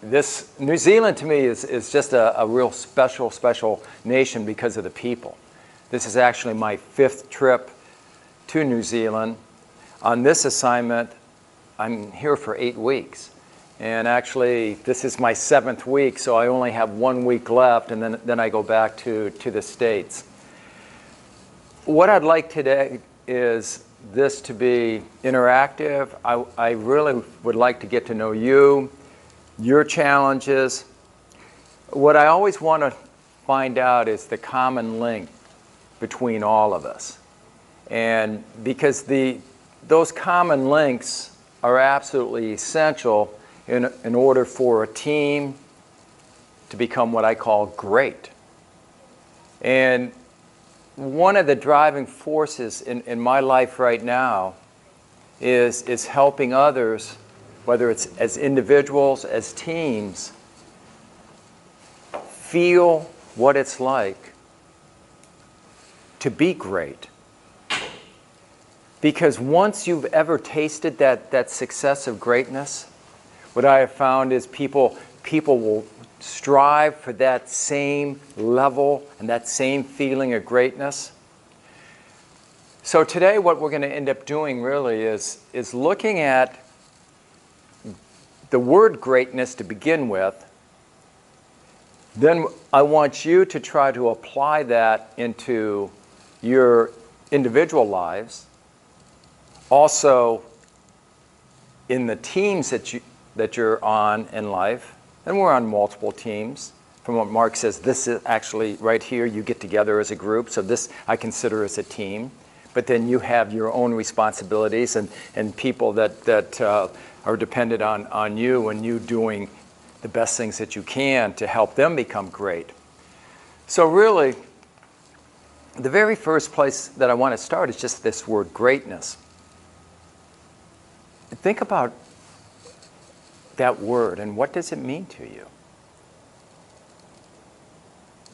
this New Zealand to me is just a real special nation because of the people. This is actually my 5th trip to New Zealand. On this assignment, I'm here for 8 weeks. And actually, this is my 7th week, so I only have 1 week left, and then I go back to the States. What I'd like today is this to be interactive. I really would like to get to know you, your challenges. What I always want to find out is the common link between all of us. And because those common links are absolutely essential in order for a team to become what I call great. And one of the driving forces in my life right now is helping others, whether it's as individuals, as teams, feel what it's like to be great. Because once you've ever tasted that success of greatness, what I have found is people will strive for that same level and that same feeling of greatness. So today what we're going to end up doing really is looking at the word greatness to begin with. Then I want you to try to apply that into your individual lives, also in the teams that you're on in life. And we're on multiple teams. From what Mark says, this is actually right here, you get together as a group. So this I consider as a team. But then you have your own responsibilities and people that are dependent on you and you doing the best things that you can to help them become great. So really, the very first place that I want to start is just this word greatness. Think about that word and what does it mean to you?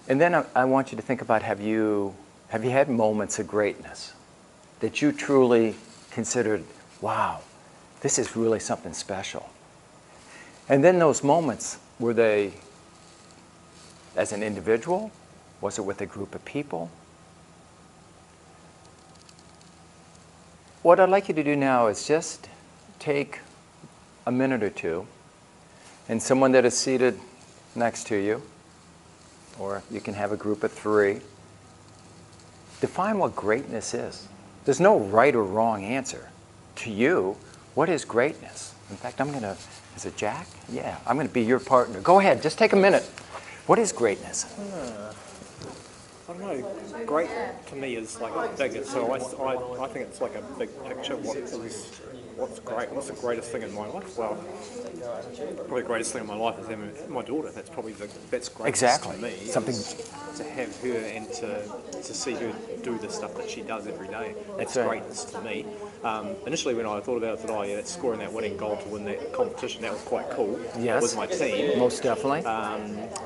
And then I want you to think about, have you had moments of greatness that you truly considered, wow, this is really something special? And then those moments, were they as an individual? Was it with a group of people? What I'd like you to do now is just take a minute or two, and someone that is seated next to you, or you can have a group of 3, define what greatness is. There's no right or wrong answer. To you, what is greatness? In fact, is it Jack? Yeah, I'm going to be your partner. Go ahead, just take a minute. What is greatness? I don't know. Great to me is like bigger. So I think it's like a big picture. What's great? What's the greatest thing in my life? Well, probably the greatest thing in my life is having my daughter. That's probably that's great Exactly. to me. Something to have her and to see her do the stuff that she does every day. That's right. Greatness to me. Initially, when I thought about it, I thought, scoring that winning goal to win that competition, that was quite cool. Yes. With my team. Most definitely.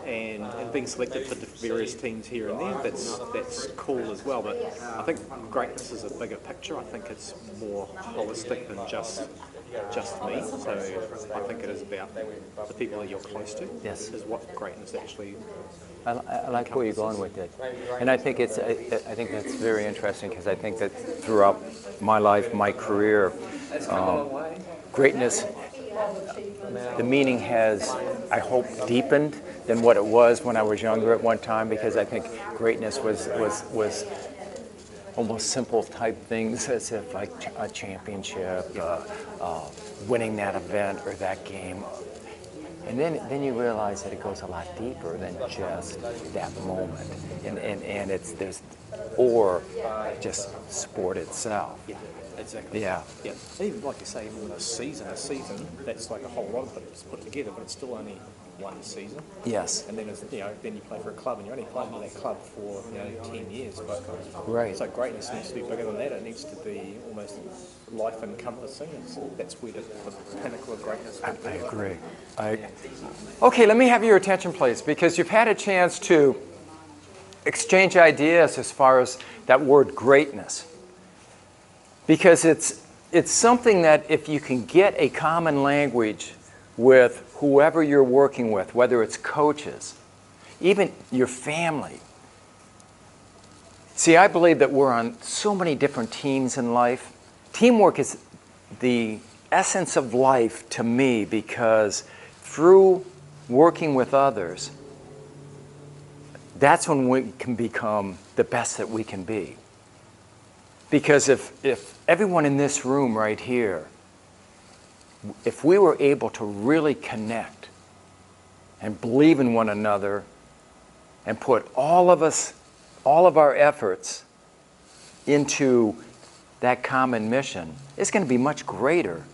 And being selected for the various teams here and there, that's cool as well. But I think greatness is a bigger picture. I think it's more holistic than just me. So I think it is about the people that you're close to. Yes. Is what greatness actually. I like where you're going with it, and I think that's very interesting because I think that throughout my life, my career, greatness, the meaning has, I hope, deepened than what it was when I was younger at one time, because I think greatness was almost simple type things, as if like a championship, winning that event or that game. And then you realize that it goes a lot deeper than just that moment, and or just sport itself. Yeah, exactly. Yeah. Yeah. Even like you say, even a season that's like a whole lot of things put together, but it's still only one season. Yes. And then then you play for a club, and you're only playing for that club for 10 years. But Right. So greatness needs to be bigger than that. It needs to be almost life encompassing. That's where the pinnacle of greatness would be. I agree. Okay, let me have your attention, please, because you've had a chance to exchange ideas as far as that word greatness. Because it's something that if you can get a common language with whoever you're working with, whether it's coaches, even your family. See, I believe that we're on so many different teams in life. Teamwork is the essence of life to me, because through working with others, that's when we can become the best that we can be. Because if everyone in this room right here, if we were able to really connect and believe in one another and put all of our efforts into that common mission, it's going to be much greater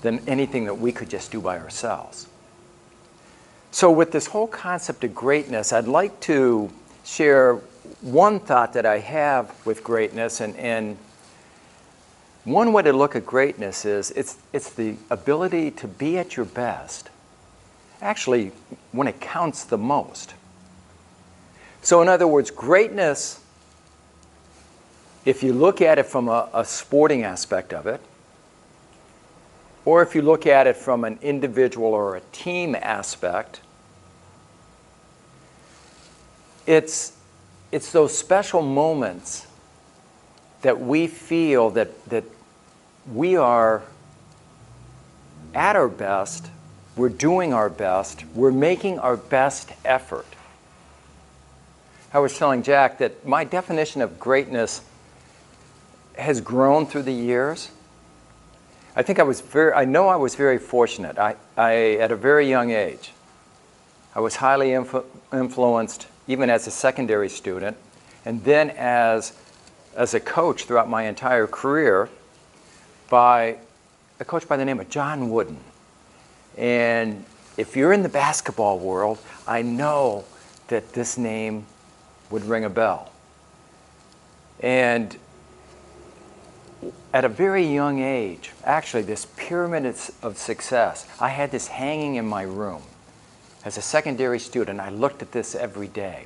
than anything that we could just do by ourselves. So with this whole concept of greatness, I'd like to share one thought that I have with greatness, and one way to look at greatness is it's the ability to be at your best, actually when it counts the most. So in other words, greatness, if you look at it from a sporting aspect of it, or if you look at it from an individual or a team aspect, it's those special moments that we feel that we are at our best, we're doing our best, we're making our best effort. I was telling Jack that my definition of greatness has grown through the years. I know I was very fortunate. I at a very young age, I was highly influenced, even as a secondary student, and then as a coach throughout my entire career, by a coach by the name of John Wooden. And if you're in the basketball world, I know that this name would ring a bell. And at a very young age, actually this pyramid of success, I had this hanging in my room. As a secondary student, I looked at this every day.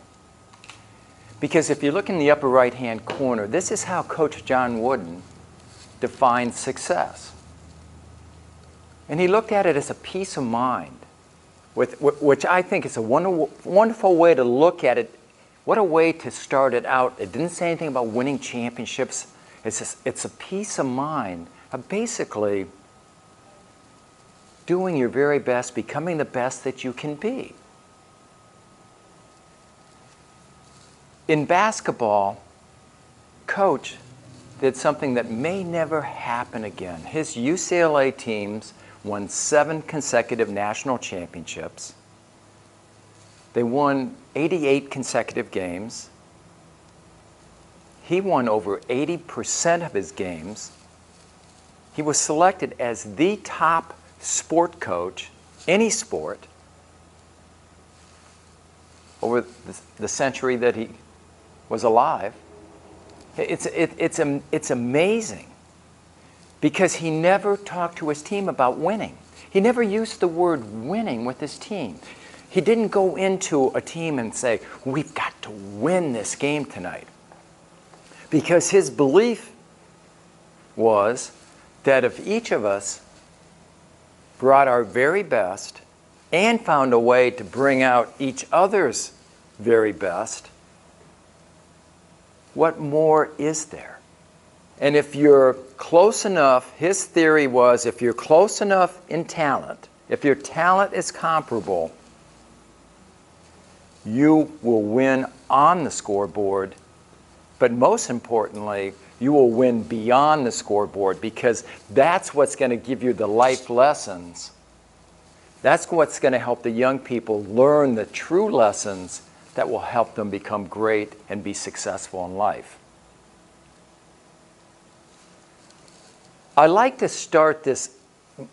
Because if you look in the upper right-hand corner, this is how Coach John Wooden defined success. And he looked at it as a peace of mind, which I think is a wonderful way to look at it. What a way to start it out. It didn't say anything about winning championships. It's a peace of mind of basically doing your very best, becoming the best that you can be. In basketball, Coach did something that may never happen again. His UCLA teams won 7 consecutive national championships. They won 88 consecutive games. He won over 80% of his games. He was selected as the top sport coach, any sport, over the century that he was alive. It's amazing, because he never talked to his team about winning. He never used the word winning with his team. He didn't go into a team and say, we've got to win this game tonight. Because his belief was that if each of us brought our very best and found a way to bring out each other's very best, what more is there? And if you're close enough, his theory was, if you're close enough in talent, if your talent is comparable, you will win on the scoreboard. But most importantly, you will win beyond the scoreboard, because that's what's going to give you the life lessons. That's what's going to help the young people learn the true lessons that will help them become great and be successful in life. I like to start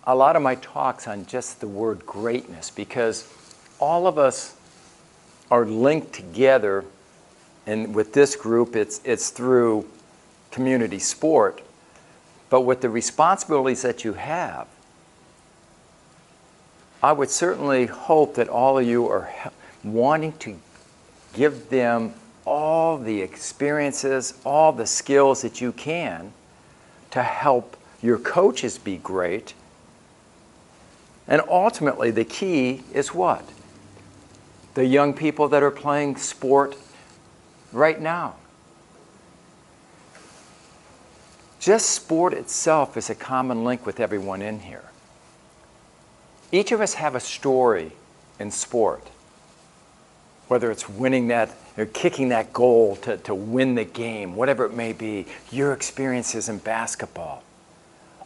a lot of my talks on just the word greatness, because all of us are linked together. And with this group, it's through community sport. But with the responsibilities that you have, I would certainly hope that all of you are wanting to give them all the experiences, all the skills that you can to help your coaches be great, And ultimately, the key is what? The young people that are playing sport right now. Just sport itself is a common link with everyone in here. Each of us have a story in sport, whether it's winning that or kicking that goal to win the game, whatever it may be, your experiences in basketball.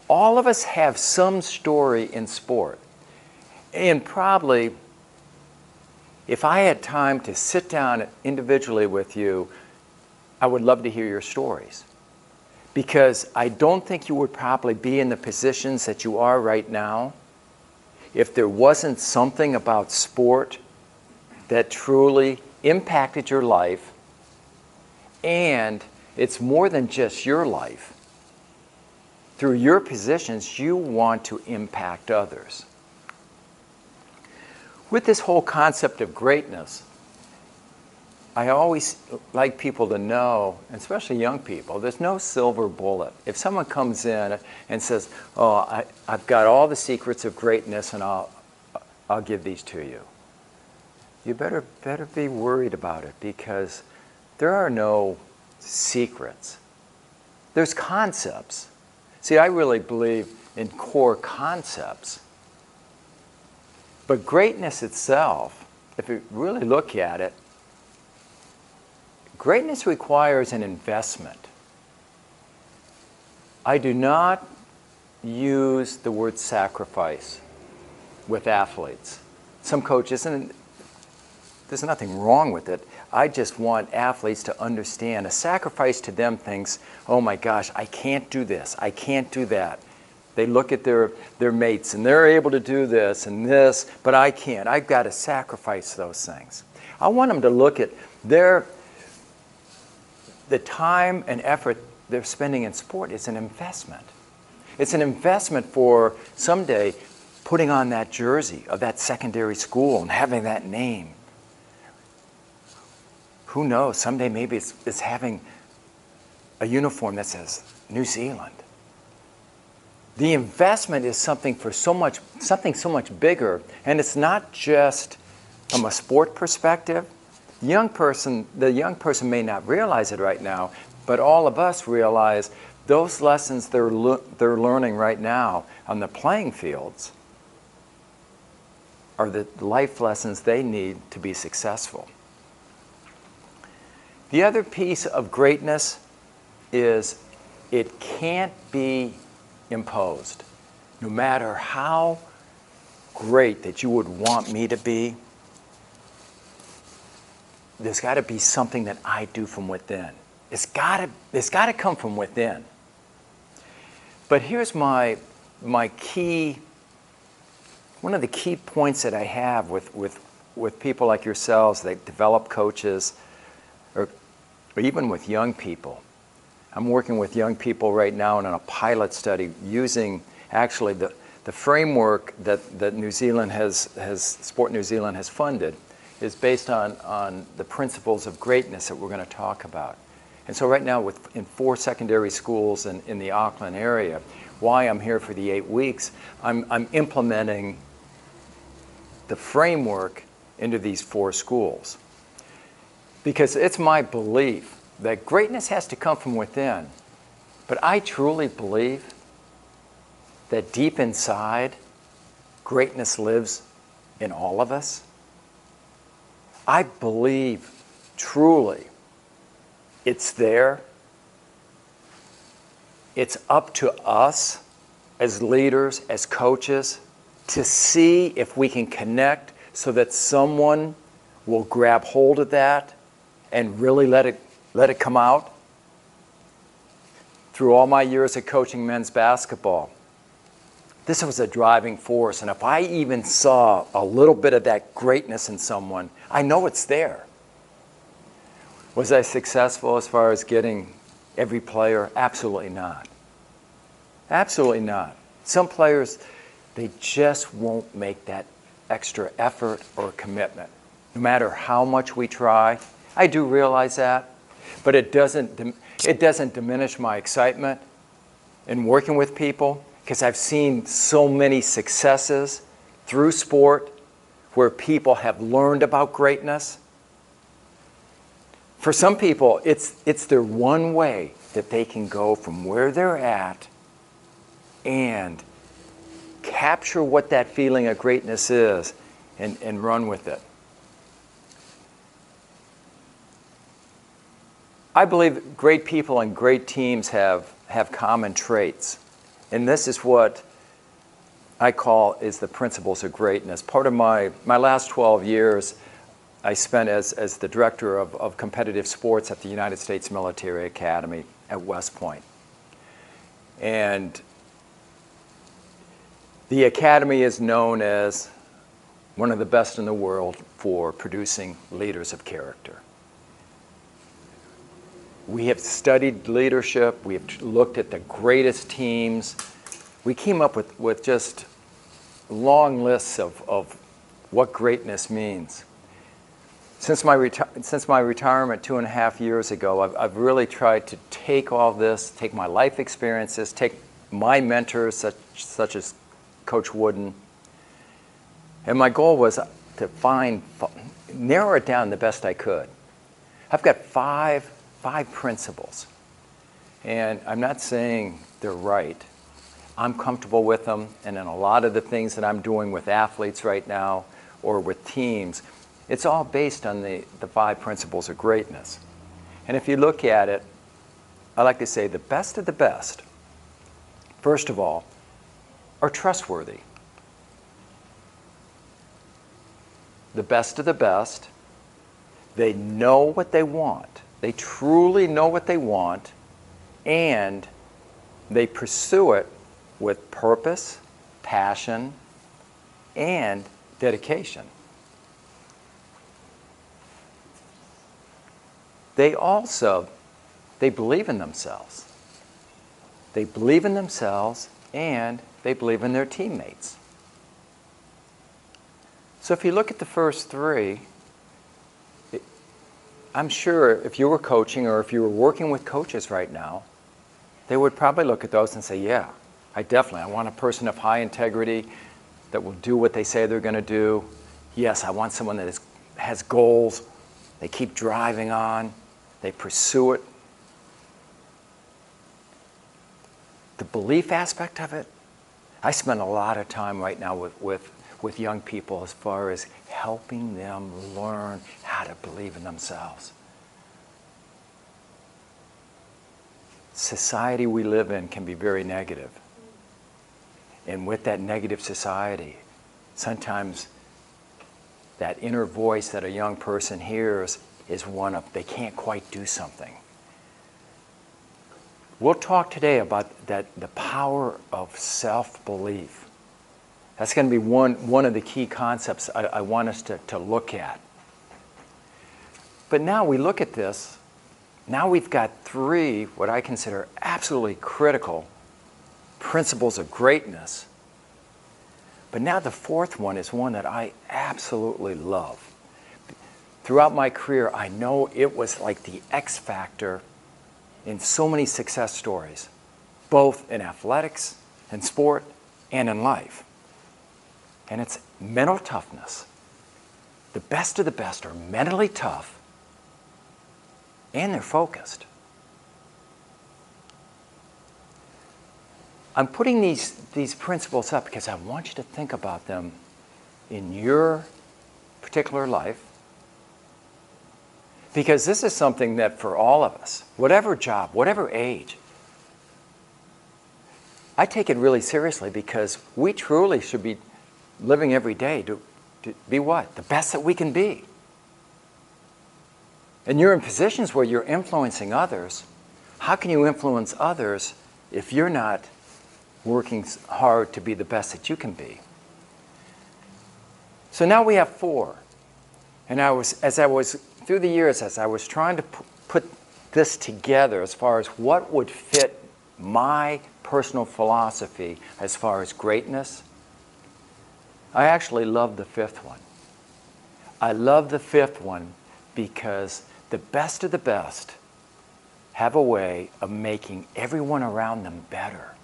All of us have some story in sport. And probably, if I had time to sit down individually with you, I would love to hear your stories. Because I don't think you would probably be in the positions that you are right now if there wasn't something about sport that truly impacted your life, and it's more than just your life. Through your positions, you want to impact others. With this whole concept of greatness, I always like people to know, especially young people, there's no silver bullet. If someone comes in and says, oh, I've got all the secrets of greatness and I'll give these to you, you better be worried about it, because there are no secrets. There's concepts. See, I really believe in core concepts. But greatness itself, if you really look at it, greatness requires an investment. I do not use the word sacrifice with athletes. Some coaches, and there's nothing wrong with it, I just want athletes to understand a sacrifice to them thinks, oh my gosh, I can't do this, I can't do that. They look at their mates and they're able to do this and this, but I can't. I've got to sacrifice those things. I want them to look at the time and effort they're spending in sport is an investment. It's an investment for someday putting on that jersey of that secondary school and having that name. Who knows, someday maybe it's having a uniform that says New Zealand. The investment is something so much bigger, and it's not just from a sport perspective. The young person may not realize it right now, but all of us realize those lessons they're learning right now on the playing fields are the life lessons they need to be successful. The other piece of greatness is it can't be imposed. No matter how great that you would want me to be, there's got to be something that I do from within. It's got to come from within. But here's my key, one of the key points that I have with people like yourselves that develop coaches, or even with young people. I'm working with young people right now in a pilot study using actually the framework that New Zealand Sport New Zealand has funded is based on the principles of greatness that we're going to talk about. And so right now in 4 secondary schools in the Auckland area, why I'm here for the 8 weeks, I'm implementing the framework into these 4 schools. Because it's my belief that greatness has to come from within. But I truly believe that deep inside, greatness lives in all of us. I believe truly it's there. It's up to us as leaders, as coaches, to see if we can connect so that someone will grab hold of that and really let it come out. Through all my years of coaching men's basketball, this was a driving force. And if I even saw a little bit of that greatness in someone, I know it's there. Was I successful as far as getting every player? Absolutely not. Absolutely not. Some players, they just won't make that extra effort or commitment. No matter how much we try, I do realize that, but it doesn't diminish my excitement in working with people, because I've seen so many successes through sport, where people have learned about greatness. For some people, it's their one way that they can go from where they're at and capture what that feeling of greatness is and run with it. I believe great people and great teams have common traits. And this is what I call is the principles of greatness. Part of my last 12 years I spent as the director of competitive sports at the United States Military Academy at West Point. And the Academy is known as one of the best in the world for producing leaders of character. We have studied leadership. We have looked at the greatest teams. We came up with just long lists of what greatness means. Since my retirement 2.5 years ago, I've really tried to take all this, take my life experiences, take my mentors such as Coach Wooden, and my goal was to narrow it down the best I could. I've got five principles, and I'm not saying they're right. I'm comfortable with them, and in a lot of the things that I'm doing with athletes right now or with teams, it's all based on the 5 principles of greatness. And if you look at it, I like to say the best of the best, first of all, are trustworthy. The best of the best, they know what they want. They truly know what they want, and they pursue it with purpose, passion, and dedication. They believe in themselves. They believe in themselves, and they believe in their teammates. So if you look at the first 3, I'm sure if you were coaching or if you were working with coaches right now, they would probably look at those and say, yeah, I want a person of high integrity that will do what they say they're going to do. Yes, I want someone that has goals. They keep driving on. They pursue it. The belief aspect of it, I spend a lot of time right now with young people as far as helping them learn how to believe in themselves. Society we live in can be very negative. And with that negative society, sometimes that inner voice that a young person hears is one of they can't quite do something. We'll talk today about the power of self-belief. That's going to be one of the key concepts I want us to look at. But now we look at this, now we've got 3 what I consider absolutely critical principles of greatness. But now the 4th one is one that I absolutely love. Throughout my career, I know it was like the X factor in so many success stories, both in athletics, in sport, and in life. And it's mental toughness. The best of the best are mentally tough, and they're focused. I'm putting these principles up because I want you to think about them in your particular life, because this is something that for all of us, whatever job, whatever age, I take it really seriously because we truly should be living every day to be what? The best that we can be. And you're in positions where you're influencing others. How can you influence others if you're not working hard to be the best that you can be? So now we have 4. And as I was through the years, as I was trying to put this together as far as what would fit my personal philosophy as far as greatness, I actually love the 5th one. I love the 5th one because the best of the best have a way of making everyone around them better.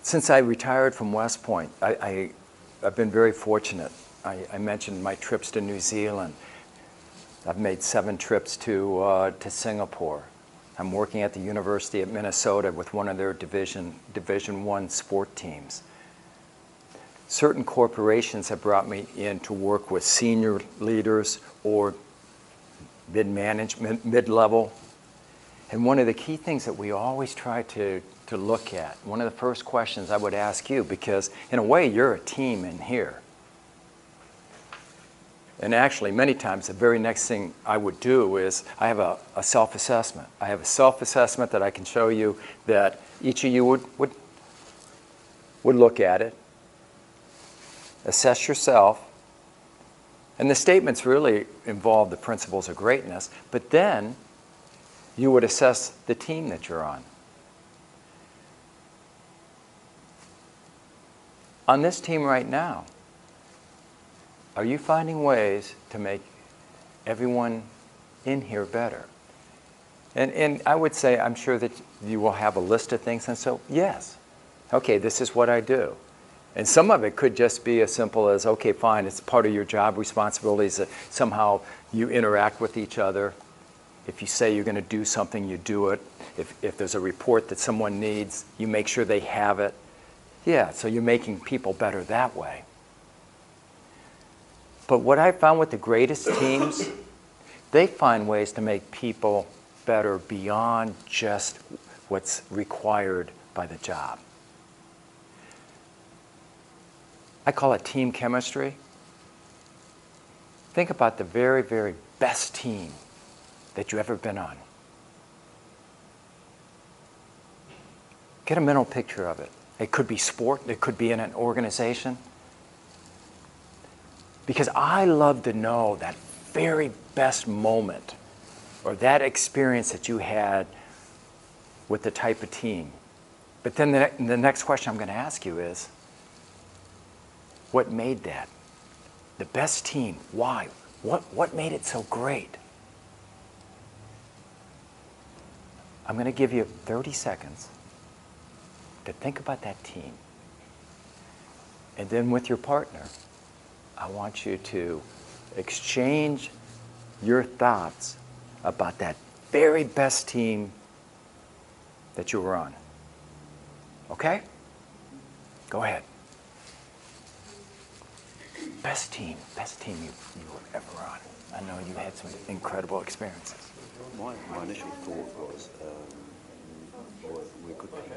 Since I retired from West Point, I've been very fortunate. I mentioned my trips to New Zealand. I've made 7 trips to Singapore. I'm working at the University of Minnesota with one of their Division I sport teams. Certain corporations have brought me in to work with senior leaders or mid-management, mid-level. And one of the key things that we always try to look at, one of the first questions I would ask you, because in a way you're a team in here. And actually, many times, the very next thing I would do is I have a self-assessment. I have a self-assessment that I can show you that each of you would look at it, assess yourself, and the statements really involve the principles of greatness, but then you would assess the team that you're on. On this team right now, are you finding ways to make everyone in here better? And I would say, I'm sure that you will have a list of things, and so, yes. Okay, this is what I do. And some of it could just be as simple as, okay, fine, it's part of your job responsibilities that somehow you interact with each other. If you say you're going to do something, you do it. If there's a report that someone needs, you make sure they have it. Yeah, so you're making people better that way. But what I found with the greatest teams, they find ways to make people better beyond just what's required by the job. I call it team chemistry. Think about the very, very best team that you've ever been on. Get a mental picture of it. It could be sport, it could be in an organization. Because I love to know that very best moment or that experience that you had with the type of team. But then the next question I'm going to ask you is, what made that? The best team, why? What made it so great? I'm going to give you 30 seconds to think about that team. And then with your partner, I want you to exchange your thoughts about that very best team that you were on. Okay? Go ahead. Best team you were ever on. I know you had some incredible experiences. My initial thought was, we're good people.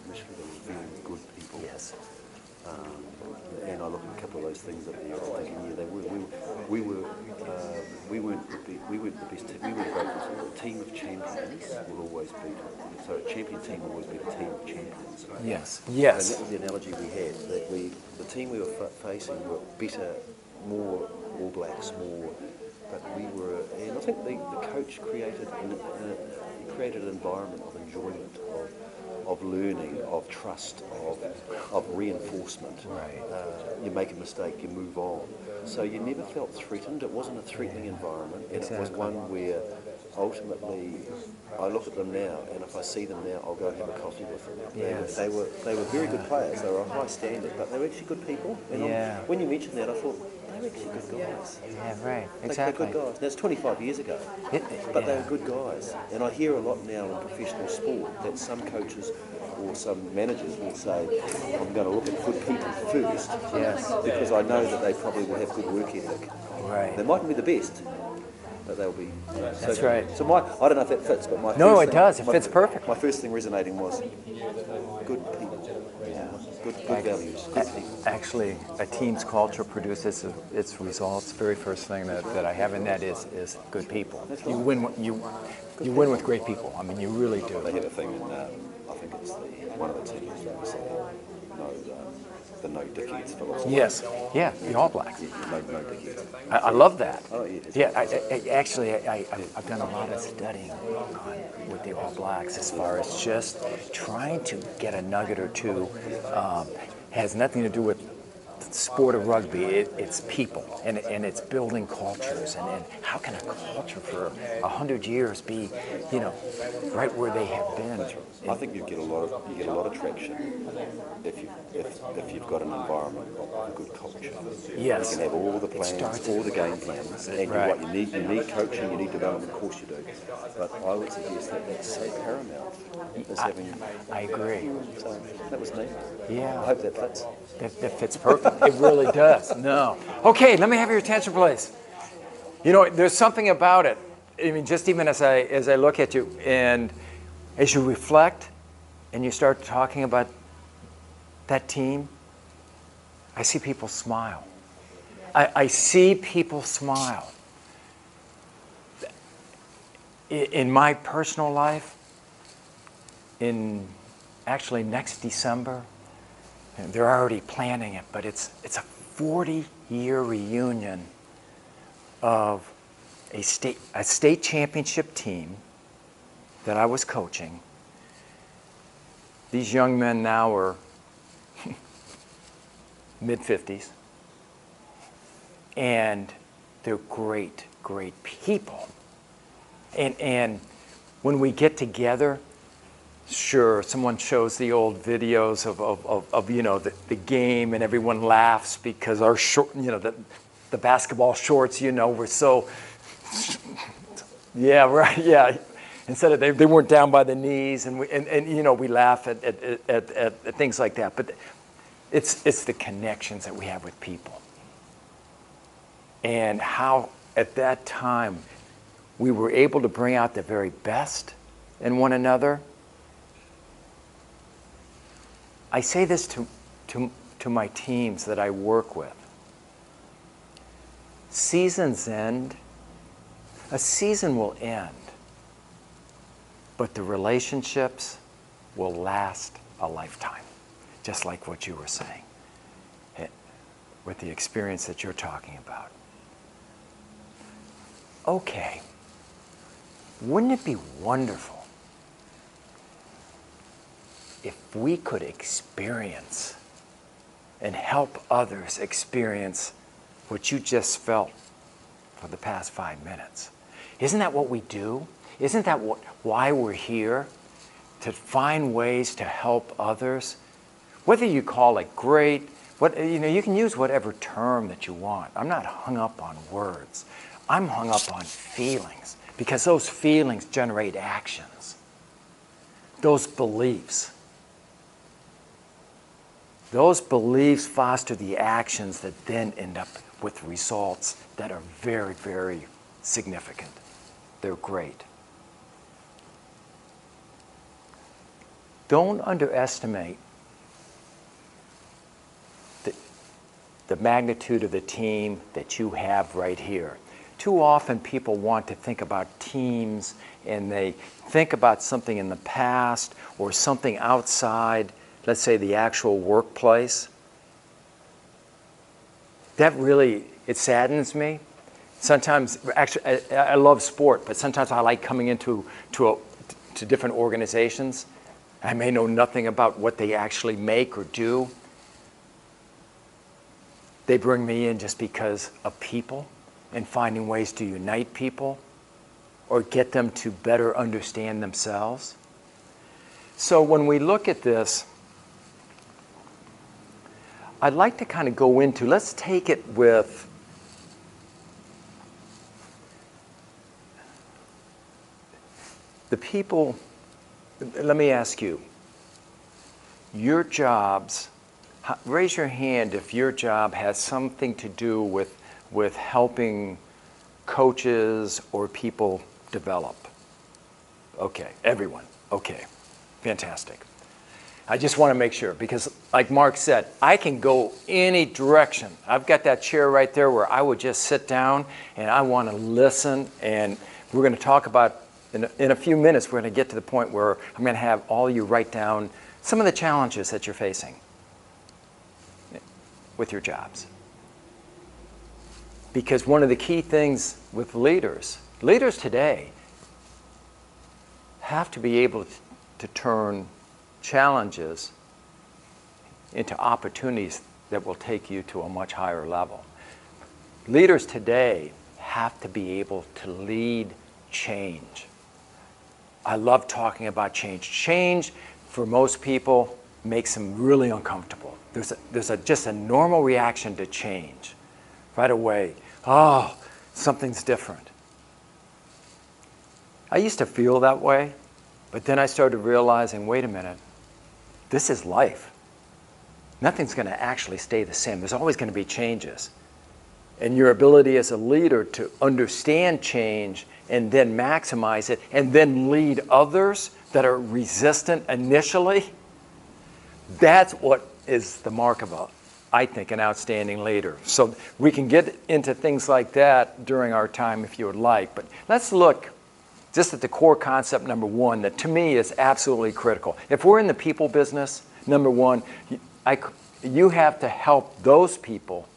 Initially, they were very good people. Yes. And I look at a couple of those things up there. I'm thinking, yeah, we weren't the best. We were a team of champions will always beat. So a champion team will always beat a team of champions. Yes. Yes. And that was the analogy we had. That the team we were facing were better, more All Blacks, more. But we were, and I think the coach created an environment of enjoyment, of learning, of trust, of reinforcement. Right. You make a mistake, you move on. So you never felt threatened. It wasn't a threatening environment, and Exactly. it was one where ultimately I look at them now, and if I see them now, I'll go have a coffee with them. Yes. They were very good players. They were a high standard, but they were actually good people. And Yeah. when you mentioned that, I thought, they were actually good guys. Yeah, right. They're Exactly. good guys. That's 25 years ago. But they were good guys. And I hear a lot now in professional sport that some coaches or some managers will say, I'm going to look at good people first. Yes. Because I know that they probably will have good work ethic. Right. They mightn't be the best, but they'll be. That's right. So I don't know if that fits, but my No, first it thing- does. It my- fits perfect. My first thing resonating was good people. Yeah. Good values. Good people. Actually, a team's culture produces its results. Very first thing that I have in that is good people. You win with great people. I mean, you really do. They have a thing in, I think it's one of the teams, the no dickheads philosophy. Yes. Yeah. The All Blacks. No dickheads. I love that. Oh, yeah. Yeah. I've done a lot of studying with the All Blacks as far as just trying to get a nugget or two. Has nothing to do with sport of rugby, it's people, and it's building cultures, and how can a culture for 100 years be, right where they have been? I think you get a lot of traction if you've got an environment of good culture. Yes. You can have all the plans, all the game plans, and Right. you need coaching, you need development, of course you do. But I would suggest that that's so paramount as having. I agree. So that was neat. Yeah. I hope that fits. That fits perfect. It really does. No. Okay, let me have your attention, please. There's something about it. I mean, just even as I look at you, and as you reflect, and you start talking about that team, I see people smile. I see people smile. In my personal life, actually next December, and they're already planning it, but it's a 40-year reunion of a state championship team that I was coaching. These young men now are mid-50s, and they're great, great people. And when we get together, sure, someone shows the old videos of the game, and everyone laughs because our short, the basketball shorts, were so, yeah, right, yeah. Instead of they weren't down by the knees, and we laugh at things like that. But it's the connections that we have with people, and how at that time we were able to bring out the very best in one another. I say this to my teams that I work with. Seasons end. A season will end, but the relationships will last a lifetime, just like what you were saying, with the experience that you're talking about. Okay, wouldn't it be wonderful if we could experience and help others experience what you just felt for the past 5 minutes? Isn't that what we do? Isn't that why we're here? To find ways to help others? Whether you call it great, you can use whatever term that you want. I'm not hung up on words. I'm hung up on feelings, because those feelings generate actions. Those beliefs foster the actions that then end up with results that are very, very significant. They're great. Don't underestimate the magnitude of the team that you have right here. Too often people want to think about teams, and they think about something in the past or something outside, let's say, the actual workplace. That really, it saddens me. Sometimes, actually, I love sport, but sometimes I like coming into different organizations. I may know nothing about what they actually make or do. They bring me in just because of people and finding ways to unite people or get them to better understand themselves. So when we look at this, I'd like to kind of go into, let's take it with the people. Let me ask you, your jobs, raise your hand if your job has something to do with helping coaches or people develop. Okay, everyone. Okay, fantastic. I just want to make sure, because like Mark said, I can go any direction. I've got that chair right there where I would just sit down and I want to listen, and we're going to talk about, in a few minutes, we're going to get to the point where I'm going to have all of you write down some of the challenges that you're facing with your jobs. Because one of the key things with leaders today have to be able to turn challenges into opportunities that will take you to a much higher level. Leaders today have to be able to lead change. I love talking about change. Change, for most people, makes them really uncomfortable. There's just a normal reaction to change. Right away, oh, something's different. I used to feel that way, but then I started realizing, wait a minute, this is life. Nothing's going to actually stay the same. There's always going to be changes. And your ability as a leader to understand change and then maximize it and then lead others that are resistant initially, that's what is the mark of, I think, an outstanding leader. So we can get into things like that during our time if you would like. But let's look just at the core concept number one that to me is absolutely critical. If we're in the people business, number one, you have to help those people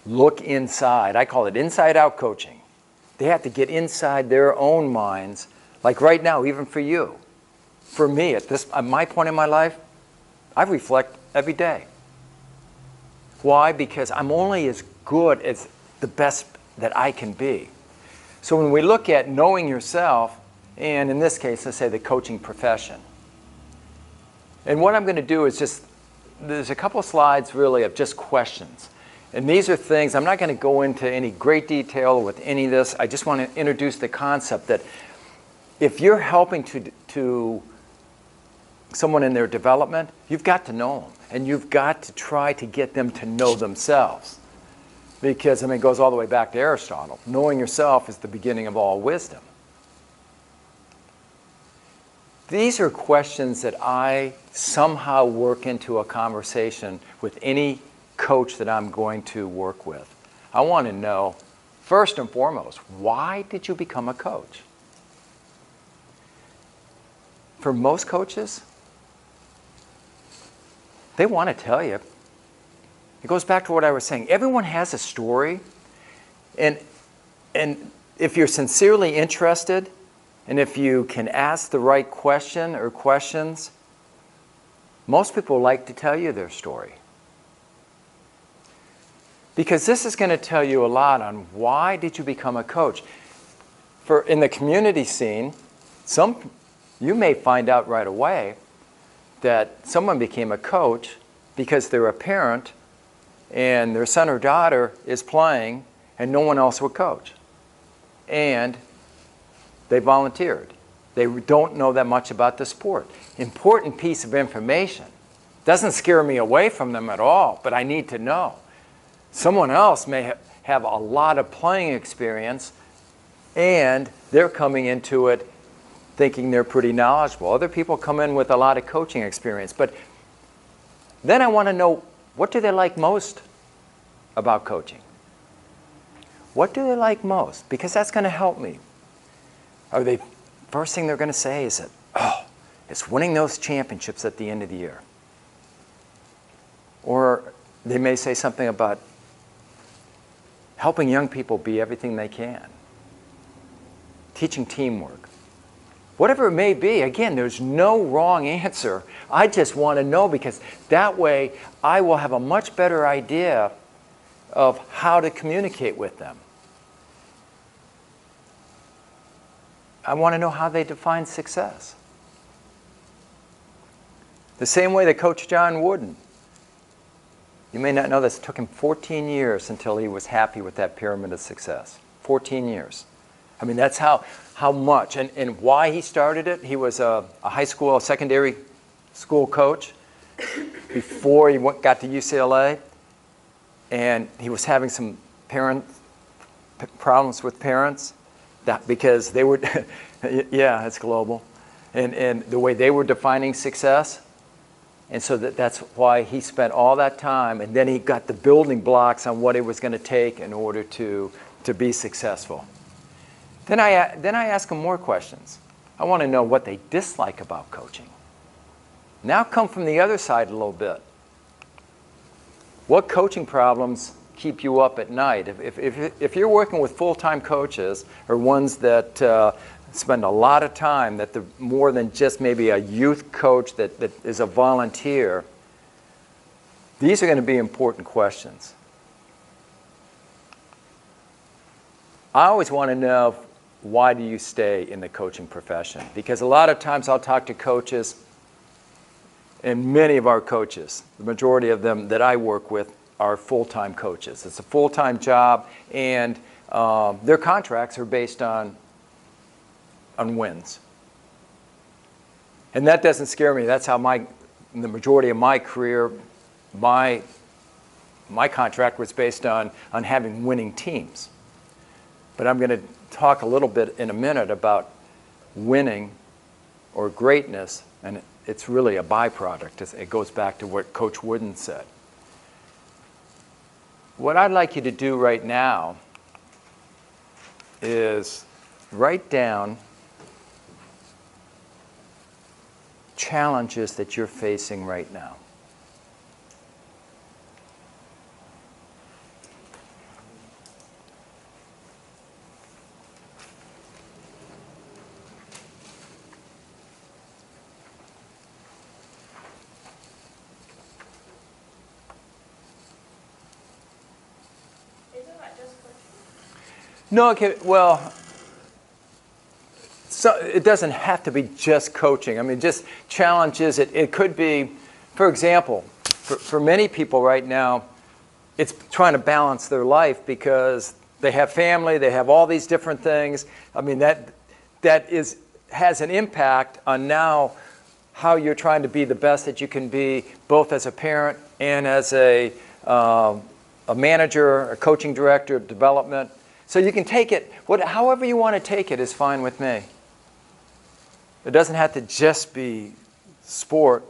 look inside. I call it inside-out coaching. They have to get inside their own minds. Like right now, even for you, for me, at my point in my life, I reflect every day. Why? Because I'm only as good as the best that I can be. So when we look at knowing yourself, and in this case, let's say the coaching profession, and what I'm going to do is there's a couple of slides really of just questions. And these are things, I'm not going to go into any great detail with any of this. I just want to introduce the concept that if you're helping to someone in their development, you've got to know them. And you've got to try to get them to know themselves. Because, it goes all the way back to Aristotle. Knowing yourself is the beginning of all wisdom. These are questions that I somehow work into a conversation with any coach that I'm going to work with. I want to know, first and foremost, why did you become a coach? For most coaches, they want to tell you. It goes back to what I was saying. Everyone has a story, and if you're sincerely interested, and if you can ask the right question or questions, most people like to tell you their story. Because this is going to tell you a lot on why did you become a coach. In the community scene, you may find out right away that someone became a coach because they're a parent and their son or daughter is playing and no one else would coach. And they volunteered. They don't know that much about the sport. Important piece of information. Doesn't scare me away from them at all, but I need to know. Someone else may have a lot of playing experience and they're coming into it thinking they're pretty knowledgeable. Other people come in with a lot of coaching experience. But then I want to know, what do they like most about coaching? What do they like most? Because that's going to help me. First thing they're going to say is that, oh, it's winning those championships at the end of the year. Or they may say something about helping young people be everything they can. Teaching teamwork. Whatever it may be, again, there's no wrong answer. I just want to know because that way I will have a much better idea of how to communicate with them. I want to know how they define success. The same way that Coach John Wooden. You may not know this, it took him 14 years until he was happy with that pyramid of success. 14 years. That's how much and why he started it. He was a high school, a secondary school coach before he got to UCLA. And he was having some problems with parents because they were, yeah, it's global. And the way they were defining success. And so that's why he spent all that time, and then he got the building blocks on what it was going to take in order to be successful. Then I ask them more questions. I want to know what they dislike about coaching. Now come from the other side a little bit. What coaching problems keep you up at night? If you're working with full-time coaches or ones that spend a lot of time, that they're more than just maybe a youth coach that is a volunteer, These are going to be important questions. I always want to know, why do you stay in the coaching profession? Because a lot of times I'll talk to coaches, and many of our coaches, the majority of them that I work with, are full-time coaches. It's a full-time job, and their contracts are based on wins. And that doesn't scare me. That's how the majority of my career, my contract was based on having winning teams. But I'm going to talk a little bit in a minute about winning or greatness, and it's really a byproduct. It goes back to what Coach Wooden said. What I'd like you to do right now is write down challenges that you're facing right now. No, okay, well, so it doesn't have to be just coaching. I mean, just challenges. It could be, for example, for many people right now, it's trying to balance their life because they have family, they have all these different things. I mean, that has an impact on now how you're trying to be the best that you can be, both as a parent and as a manager, a coaching director of development. So you can take it, however you want to take it is fine with me. It doesn't have to just be sport.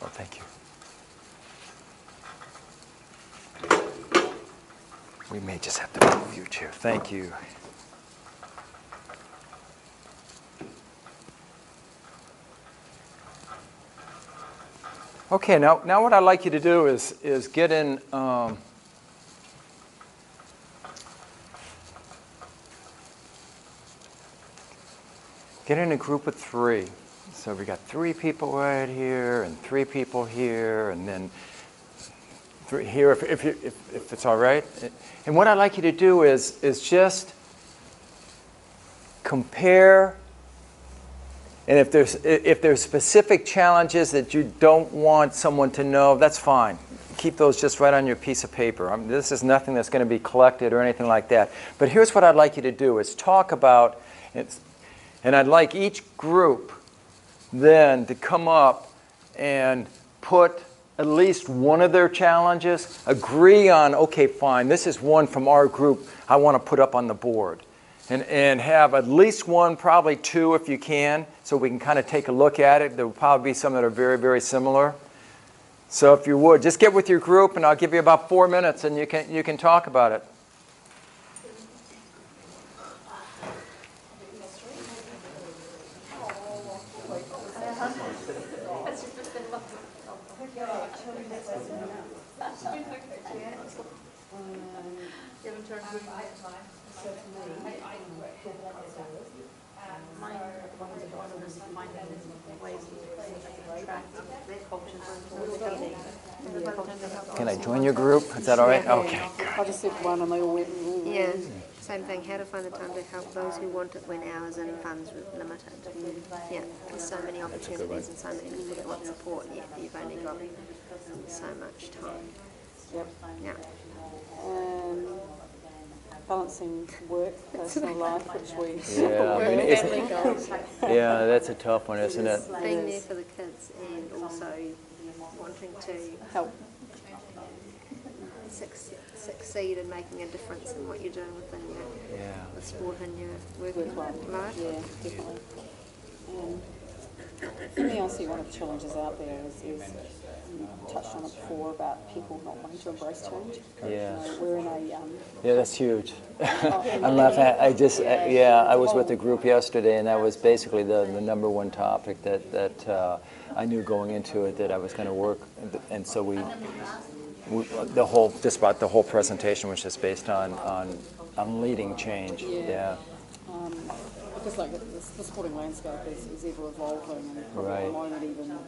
Oh, thank you. We may just have to move your chair. Thank you. Okay, now what I'd like you to do is get in a group of 3. So we got 3 people right here, and 3 people here, and then 3 here, if it's all right. And what I'd like you to do is just compare. And if there's specific challenges that you don't want someone to know, that's fine. Keep those just right on your piece of paper. This is nothing that's going to be collected or anything like that. But here's what I'd like you to do is talk about, and I'd like each group then to come up and put at least one of their challenges, agree on, okay, fine, this is one from our group I want to put up on the board. And have at least one, probably 2 if you can, so we can kind of take a look at it. There will probably be some that are very, very similar. So if you would, just get with your group, and I'll give you about 4 minutes, and you can talk about it. Can I join your group? Is that all right? Okay, good. I just said one and they all went. Yeah, same thing. How to find the time to help those who want it when hours and funds are limited. Yeah, there's so many opportunities and so many people that want support, yet you've only got so much time. Yep. Yeah. balancing work, personal life, which we Yeah, I mean, Family goals, yeah, that's a tough one, isn't it? being there for the kids and also wanting to help. succeed in making a difference in what you're doing within Yeah. the sport and your Work work life. life. Yeah, definitely. For me, I see one of the challenges out there is you touched on it before about people not wanting to embrace change. Yeah. We're in a Yeah, that's huge. I'm laughing. I was with a group yesterday, and that was basically the number one topic that I knew going into it that I was going to work, and so just about the whole presentation was just based on leading change. Yeah. Because like the sporting landscape is ever evolving, and probably Right. at the moment even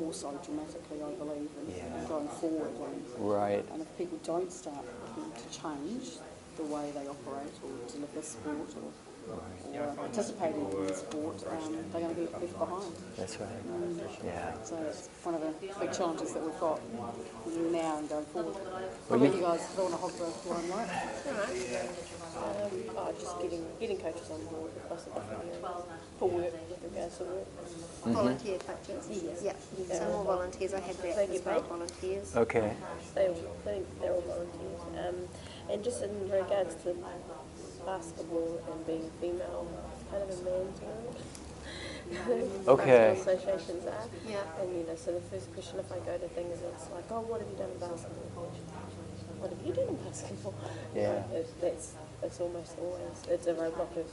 more so dramatically, I believe, and going forward. Right. And if people don't start looking to change the way they operate or deliver sport or participating in sport, they're going to be left behind. That's right. Yeah. So it's one of the big challenges that we've got now and going forward. Well, What about you guys? Don't want to hog the limelight? Just getting coaches on board across the different areas for work with regards to work. Volunteer coaches. Yeah. So more volunteers. I had that They as get well. paid. Volunteers. Okay. They're all volunteers. And just in regards to basketball and being female, it's kind of a man's world. Okay. Basketball associations are. Yeah. And so the first question if I go to things, it's like, oh, what have you done in basketball? What have you done in basketball? Yeah. It's almost always, it's a roadblock of.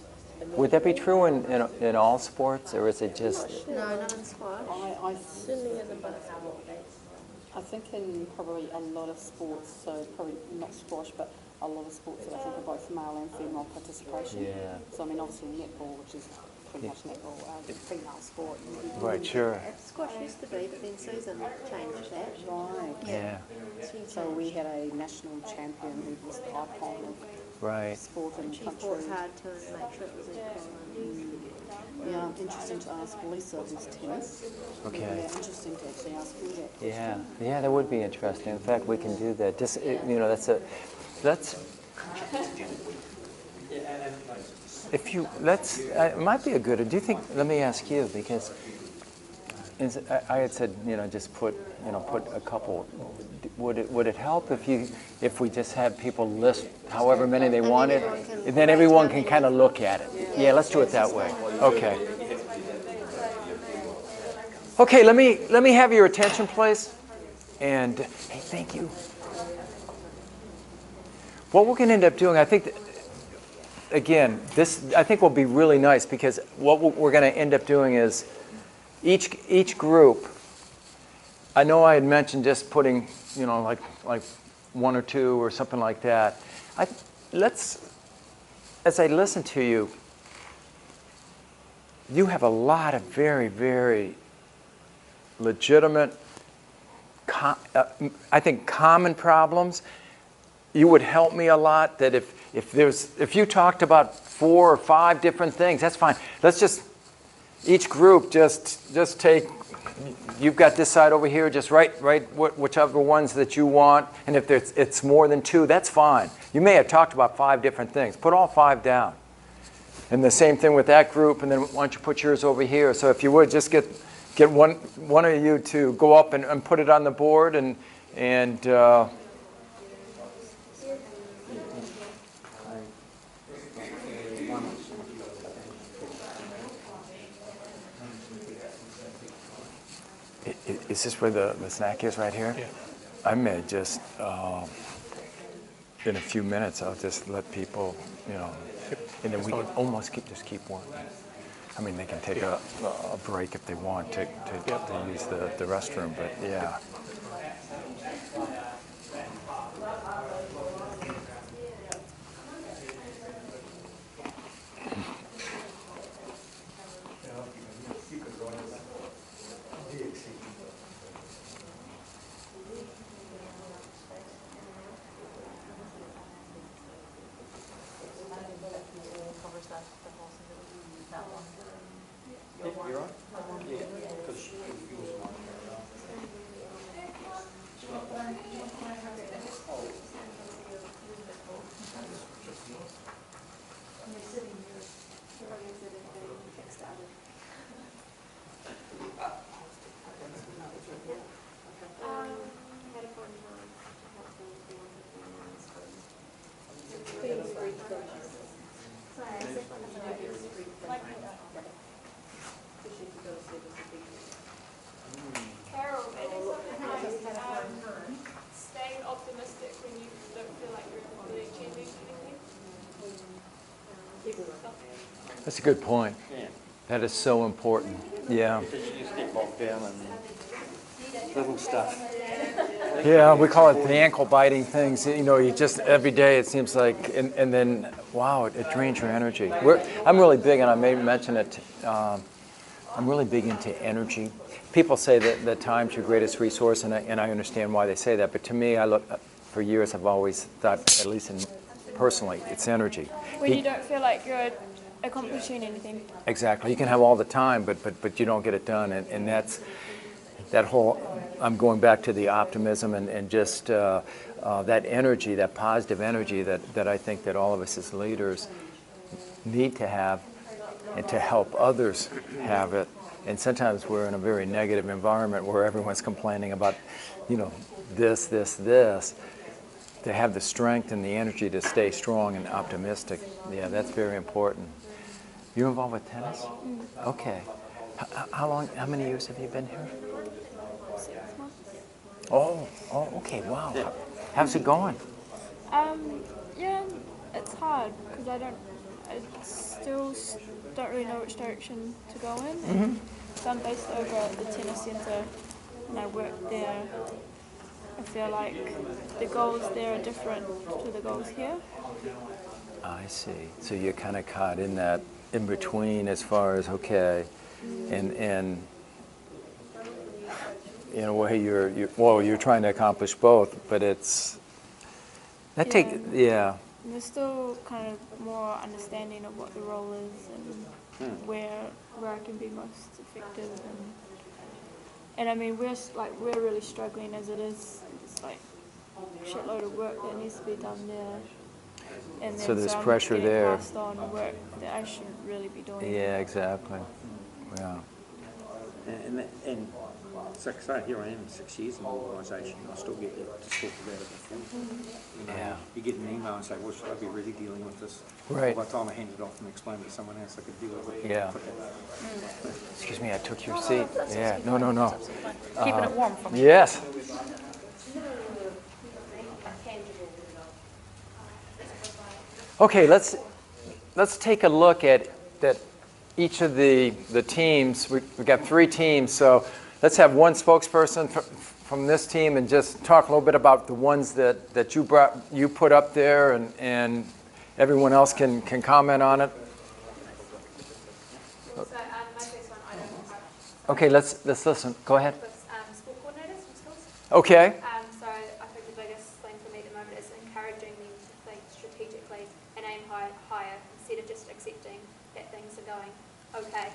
Would that be true in all sports, or is it just? No, not in squash. I Certainly as a basketball. I think in probably a lot of sports, so probably not squash, but a lot of sports that I think are both male and female participation. Yeah. So I mean, obviously netball, which is pretty much netball, female sport. Right. Sure. Squash used to be, but then Susan changed that. Right. Yeah. So we had a national champion who was the icon of Right. sport in the She country. fought hard to make sure it was equal. Yeah, interesting to ask Lisa, who's tennis. Okay. Yeah, interesting to actually ask her that question. Yeah, that would be interesting. In fact, we can do that. Just that's it might be a good. Do you think? Let me ask you because I had said just put a couple. Would it help if we just had people list however many they wanted, and then everyone can kind of look at it? Yeah, let's do it that way. Okay. Okay, let me have your attention, please. And hey, thank you. What we're going to end up doing, I think, again, I think will be really nice because what we're going to end up doing is each group. I know I had mentioned just putting, like one or two or something like that. As I listen to you, you have a lot of very, very legitimate, I think, common problems. You would help me a lot that if you talked about 4 or 5 different things, that's fine. Let's just, each group just take, you've got this side over here, just write whichever ones that you want, and if it's more than 2, that's fine. You may have talked about 5 different things. Put all 5 down. And the same thing with that group, and then why don't you put yours over here? So if you would, just get one of you to go up and put it on the board, and is this where the snack is right here? Yeah. I may just, in a few minutes, I'll just let people, and then we can almost keep working. I mean, they can take a break if they want to use the restroom, but yeah. Carol, maybe something like staying optimistic when you don't feel like you're really achieving anything. That's a good point. Yeah. That is so important. Yeah. Because you just get bogged down in little stuff. Yeah, we call it the ankle biting things. You know, you just every day it seems like, and then wow, it drains your energy. I'm really big, and I may mention it. I'm really big into energy. People say that time's your greatest resource, and I understand why they say that. But to me, for years I've always thought, at least personally, it's energy. When you don't feel like you're accomplishing anything. Exactly. You can have all the time, but you don't get it done, and that's that whole. I'm going back to the optimism and just that energy, that positive energy that I think that all of us as leaders need to have, and to help others have it. And sometimes we're in a very negative environment where everyone's complaining about, you know, this. To have the strength and the energy to stay strong and optimistic, yeah, that's very important. You're involved with tennis? Okay. How many years have you been here? 6 months. Oh, okay, wow. How's it going? Yeah, it's hard because I still don't really know which direction to go in. So I'm based over at the tennis centre and I work there. I feel like the goals there are different to the goals here. I see. So you're kind of caught in that in between as far as, okay, and in a way you're trying to accomplish both, but it's, that yeah. And there's still kind of more understanding of what the role is and where I can be most effective and I mean we're really struggling as it is. It's like a shitload of work that needs to be done there. And then, So there's I'm pressure getting there. passed on work that I should really be doing. Yeah, exactly. Yeah. And here I am 6 years in the organisation, I still get to talk about it before. You know, Yeah. you get an email and say, well, should I be really dealing with this? Right. By the time I hand it off and explain it to someone else, I could deal with it. Yeah. Excuse me, I took your seat. Yeah, no. Keeping it warm for me. Yes. Okay, let's take a look at that. Each of the teams. We've got 3 teams, so let's have one spokesperson from this team and just talk a little bit about the ones that you put up there, and everyone else can comment on it. So my first one, I don't know. Okay, let's listen. Go ahead. Sport coordinators from schools. Okay. So I think the biggest thing for me at the moment is encouraging them to think strategically and aim higher instead of just accepting that things are going okay.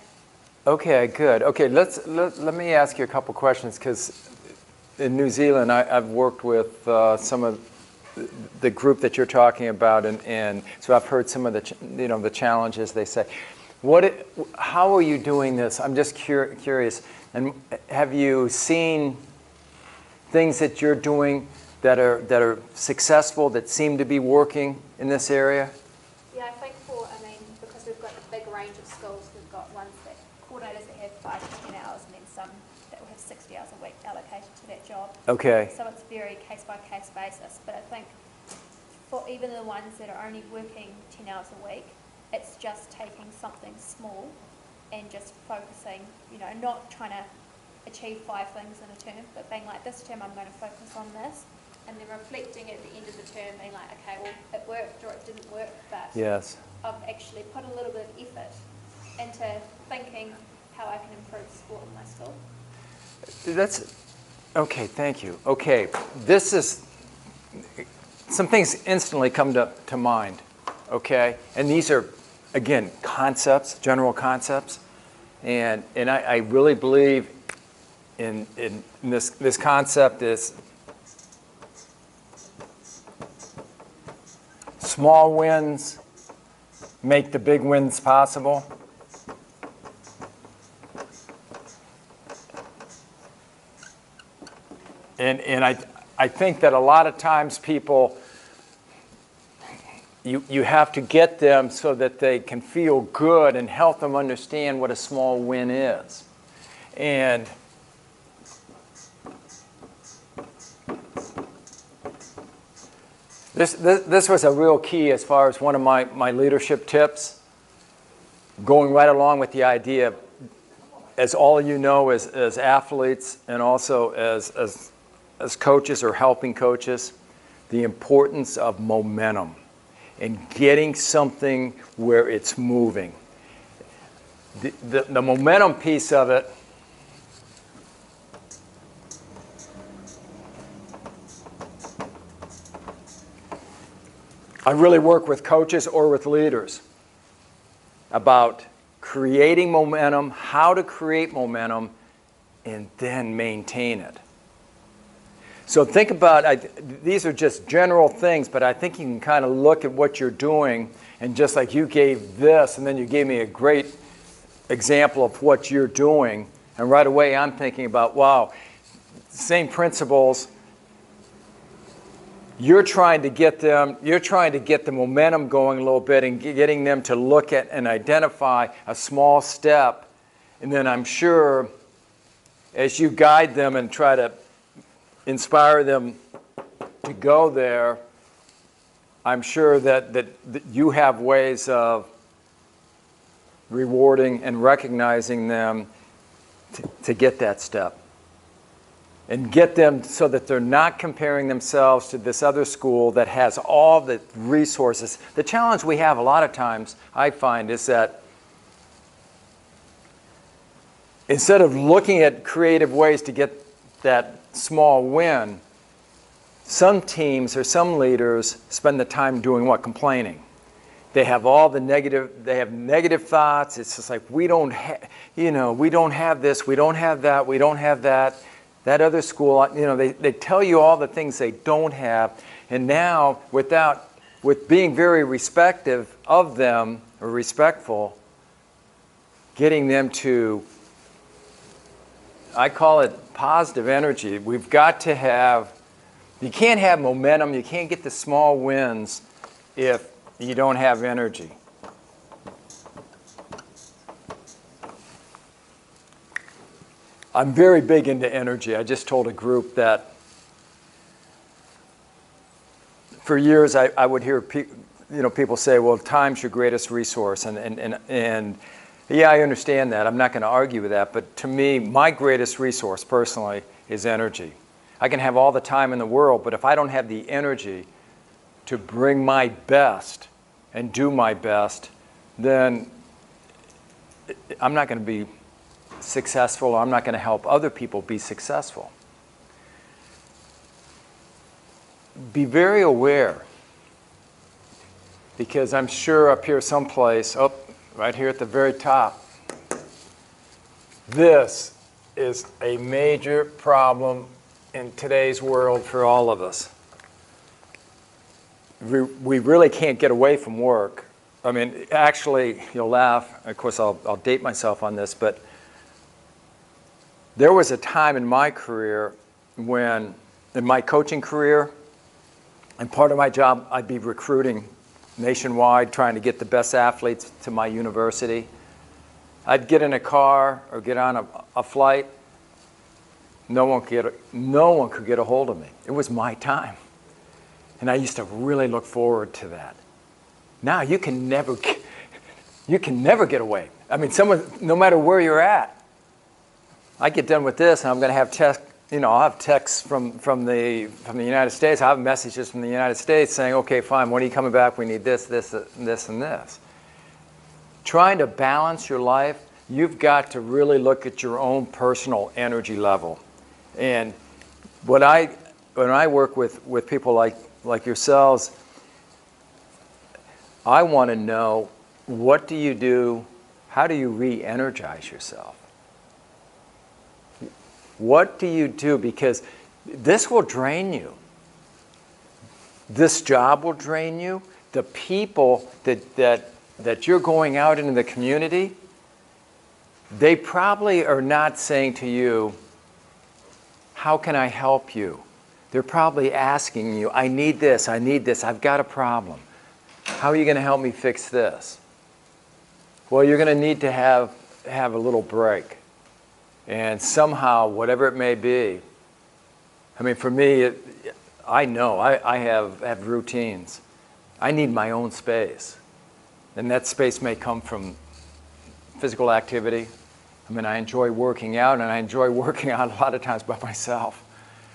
Okay, good. Okay, let me ask you a couple questions, because in New Zealand I've worked with some of the group that you're talking about, and so I've heard some of the challenges they say. How are you doing this? I'm just curious. And have you seen things that you're doing that are successful, that seem to be working in this area? Yeah, I think because we've got a big range of schools, we've got ones that coordinators that have 5 to 10 hours, and then some that will have 60 hours a week allocated to that job. Okay. So it's very case by case basis. But I think for even the ones that are only working 10 hours a week, it's just taking something small and just focusing, not trying to achieve 5 things in a term, but being like, this term I'm going to focus on this, and then reflecting at the end of the term, being like, okay, well, it worked or it didn't work, but Yes. I've actually put a little bit of effort into thinking how I can improve sport in my school. That's okay. Thank you. Okay, this is some things instantly come to mind. Okay, and these are, again, concepts, general concepts, and I really believe in this concept is small wins make the big wins possible. And I think that a lot of times people you have to get them so that they can feel good and help them understand what a small win is. And this was a real key as far as one of my leadership tips, going right along with the idea, as all of you know, as athletes and also as coaches or helping coaches, the importance of momentum and getting something where it's moving. The momentum piece of it, I really work with coaches or with leaders about creating momentum, how to create momentum, and then maintain it. So think about, these are just general things, but I think you can kind of look at what you're doing, and just like you gave this, and then you gave me a great example of what you're doing, and right away I'm thinking about, wow, same principles. You're trying to get the momentum going a little bit and getting them to look at and identify a small step. And then I'm sure as you guide them and try to inspire them to go there, I'm sure that you have ways of rewarding and recognizing them to get that step. And get them so that they're not comparing themselves to this other school that has all the resources. The challenge we have a lot of times, I find, is that instead of looking at creative ways to get that small win, some teams or some leaders spend the time doing what? Complaining. They have all the negative thoughts. It's just like, we don't have this, we don't have that, we don't have that. That other school, they tell you all the things they don't have, and now with being very respective of them, or respectful, getting them to, I call it positive energy. We've got to have, you can't have momentum, you can't get the small wins if you don't have energy. I'm very big into energy. I just told a group that for years I would hear people say, well, time's your greatest resource. And yeah, I understand that. I'm not going to argue with that. But to me, my greatest resource personally is energy. I can have all the time in the world, but if I don't have the energy to bring my best and do my best, then I'm not going to be successful, or I'm not going to help other people be successful. Be very aware, because I'm sure up here someplace, right here at the very top, this is a major problem in today's world for all of us. We really can't get away from work. I mean, actually, you'll laugh. Of course, I'll date myself on this, but there was a time in my career when, in my coaching career, and part of my job, I'd be recruiting nationwide, trying to get the best athletes to my university. I'd get in a car or get on a flight. No one could get a hold of me. It was my time. And I used to really look forward to that. Now you can never get away. I mean, no matter where you're at, I get done with this, and I'm going to have I'll have texts from the United States. I have messages from the United States saying, okay, fine, when are you coming back? We need this, this, this, and this. Trying to balance your life, you've got to really look at your own personal energy level. And when I work with people like yourselves, I want to know, what do you do? How do you re-energize yourself? What do you do? Because this will drain you. This job will drain you. The people that you're going out into the community, they probably are not saying to you, how can I help you? They're probably asking you, I need this, I've got a problem. How are you going to help me fix this? Well, you're going to need to have a little break. And somehow, whatever it may be, I mean, for me, I know I have routines. I need my own space. And that space may come from physical activity. I mean, I enjoy working out, and I enjoy working out a lot of times by myself.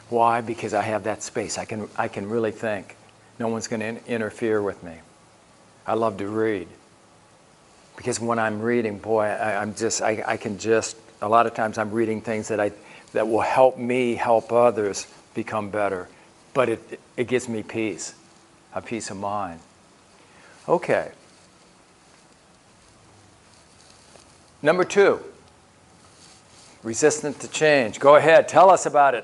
Why? Because I have that space. I can really think. No one's going to interfere with me. I love to read. Because when I'm reading, boy, I can just, a lot of times I'm reading things that will help me help others become better. But it gives me peace, a peace of mind. Okay. Number 2, resistant to change. Go ahead, tell us about it.